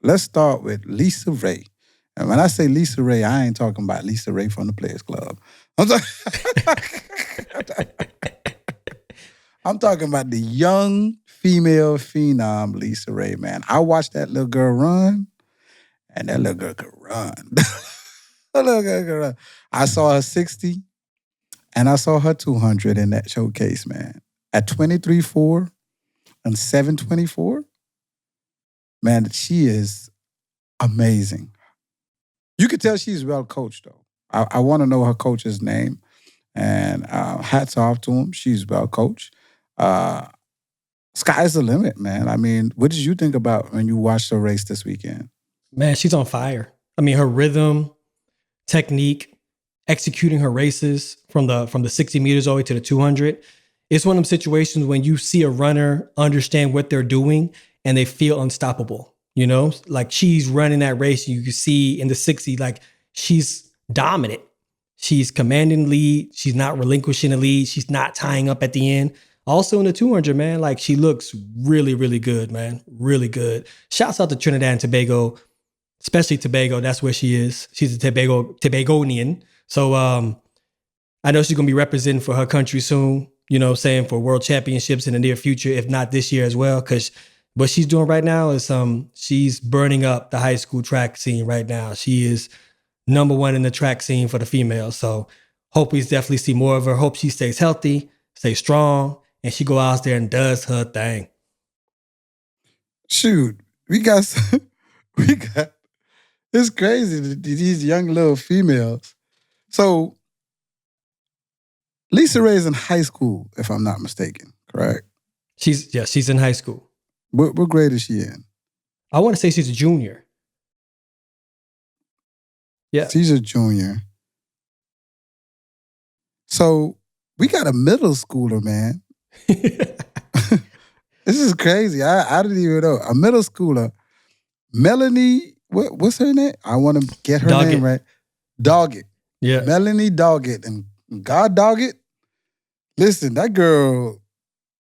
let's start with Lisa Ray. And when I say Lisa Ray, I ain't talking about Lisa Ray from the Players Club. I'm I'm talking about the young female phenom, Lisa Ray, man. I watched that little girl run, and that little girl could run. That little girl could run. I saw her 60, and I saw her 200 in that showcase, man. At 23.4 and 7.24, man, she is amazing. You could tell she's well coached, though. I want to know her coach's name, and hats off to him. She's well coached. Sky's the limit, man. I mean, what did you think about when you watched her race this weekend? Man, she's on fire. I mean, her rhythm, technique, executing her races from the 60 meters all the way to the 200. It's one of them situations when you see a runner understand what they're doing and they feel unstoppable. You know, like she's running that race. You can see in the 60, like she's dominant. She's commanding lead. She's not relinquishing the lead. She's not tying up at the end. Also in the 200, man, like she looks really, really good, man. Really good. Shouts out to Trinidad and Tobago, especially Tobago. That's where she is. She's a Tobagonian. So I know she's going to be representing for her country soon, you know, saying for world championships in the near future, if not this year as well. Because what she's doing right now is she's burning up the high school track scene right now. She is number one in the track scene for the females. So hope we definitely see more of her. Hope she stays healthy, stays strong, and she go out there and does her thing. Shoot, we got, it's crazy, these young little females. So, Lisa Ray's in high school, if I'm not mistaken, correct? She's in high school. What grade is she in? I want to say she's a junior. Yeah. She's a junior. So, we got a middle schooler, man. This is crazy. I didn't even know. A middle schooler. Melanie, what's her name? I want to get her Doggett. name right. Doggett. Yeah. Melanie Doggett. And God Doggett. Listen, that girl,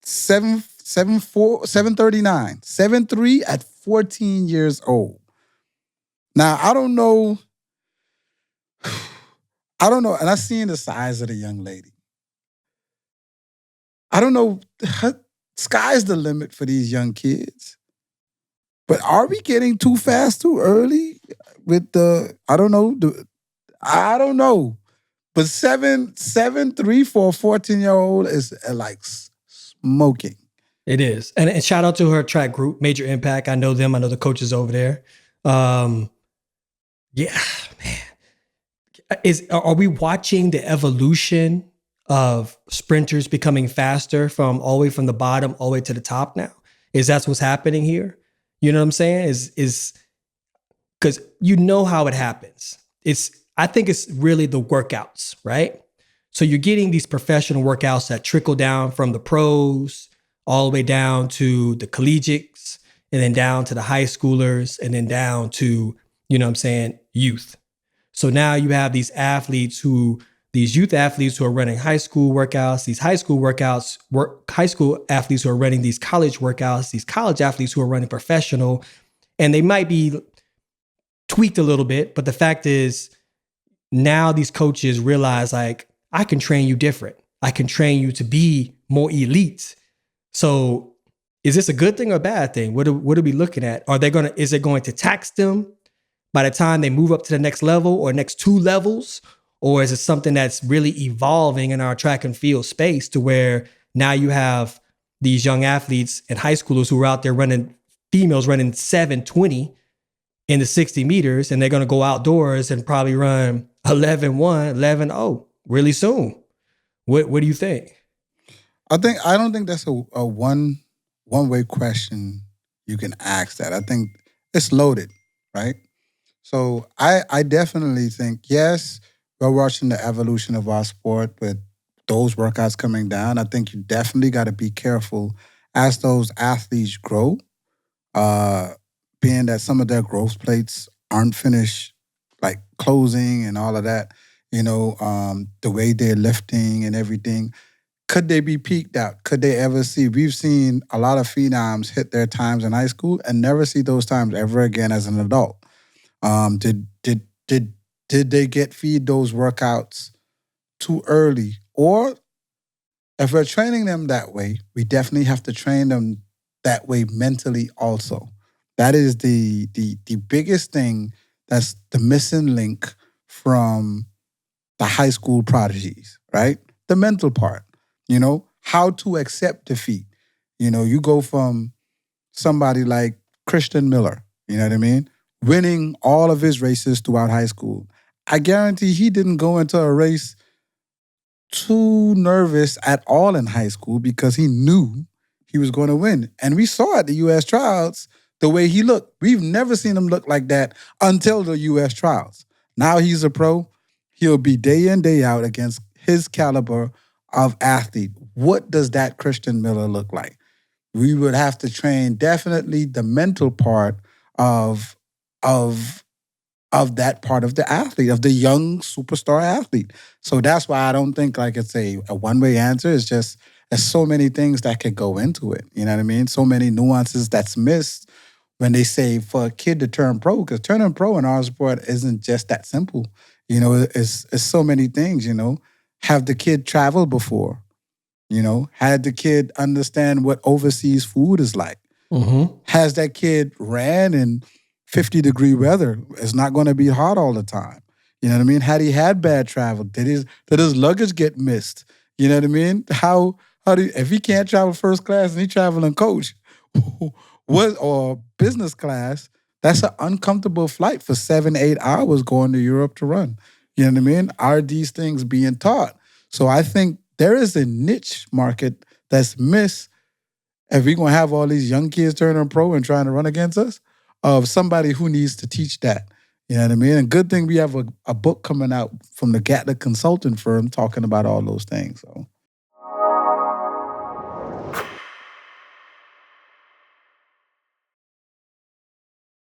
7'4", 739, 7'3" at 14 years old. Now, I don't know. And I seen the size of the young lady. I don't know. Sky's the limit for these young kids. But are we getting too fast too early with I don't know. But 7'3" for a 14-year-old is like smoking. It is. And shout out to her track group, Major Impact. I know them. I know the coaches over there. Yeah, man. Are we watching the evolution of sprinters becoming faster from all the way from the bottom all the way to the top now? Is that what's happening here? You know what I'm saying? Is because you know how it happens. I think it's really the workouts, right? So you're getting these professional workouts that trickle down from the pros all the way down to the collegiates and then down to the high schoolers and then down to, you know what I'm saying, youth. So now you have these youth athletes who are running high school workouts, these high school athletes who are running these college workouts, these college athletes who are running professional, and they might be tweaked a little bit. But the fact is now these coaches realize like, I can train you different. I can train you to be more elite. So is this a good thing or a bad thing? What are we looking at? Is it going to tax them by the time they move up to the next level or next two levels? Or is it something that's really evolving in our track and field space to where now you have these young athletes and high schoolers who are out there females running 7:20 in the 60 meters, and they're going to go outdoors and probably run 11:1, 11:0 really soon. What do you think? I don't think that's a one-way question you can ask that. I think it's loaded, right? So I definitely think, yes, we're watching the evolution of our sport with those workouts coming down. I think you definitely got to be careful as those athletes grow, being that some of their growth plates aren't finished, like closing and all of that, the way they're lifting and everything. Could they be peaked out? Could they ever see? We've seen a lot of phenoms hit their times in high school and never see those times ever again as an adult. Did they get feed those workouts too early? Or if we're training them that way, we definitely have to train them that way mentally also. That is the biggest thing, that's the missing link from the high school prodigies, right? The mental part, how to accept defeat. You go from somebody like Christian Miller, you know what I mean? Winning all of his races throughout high school. I guarantee he didn't go into a race too nervous at all in high school because he knew he was going to win. And we saw at the U.S. trials the way he looked. We've never seen him look like that until the U.S. trials. Now he's a pro. He'll be day in, day out against his caliber of athlete. What does that Christian Miller look like? We would have to train definitely the mental part of of that part of the athlete, of the young superstar athlete. So that's why I don't think like it's a one-way answer. It's just there's so many things that could go into it. You know what I mean? So many nuances that's missed when they say for a kid to turn pro, because turning pro in our sport isn't just that simple. It's so many things, Have the kid traveled before? Had the kid understand what overseas food is like? Mm-hmm. Has that kid ran in 50-degree weather? It's not going to be hot all the time. You know what I mean? Had he had bad travel? Did his luggage get missed? You know what I mean? How do if he can't travel first class and he traveling coach, or business class? That's an uncomfortable flight for 7-8 hours going to Europe to run. You know what I mean? Are these things being taught? So I think there is a niche market that's missed if we're going to have all these young kids turning pro and trying to run against us, of somebody who needs to teach that. You know what I mean? And good thing we have a book coming out from the Gatlin consulting firm talking about all those things. So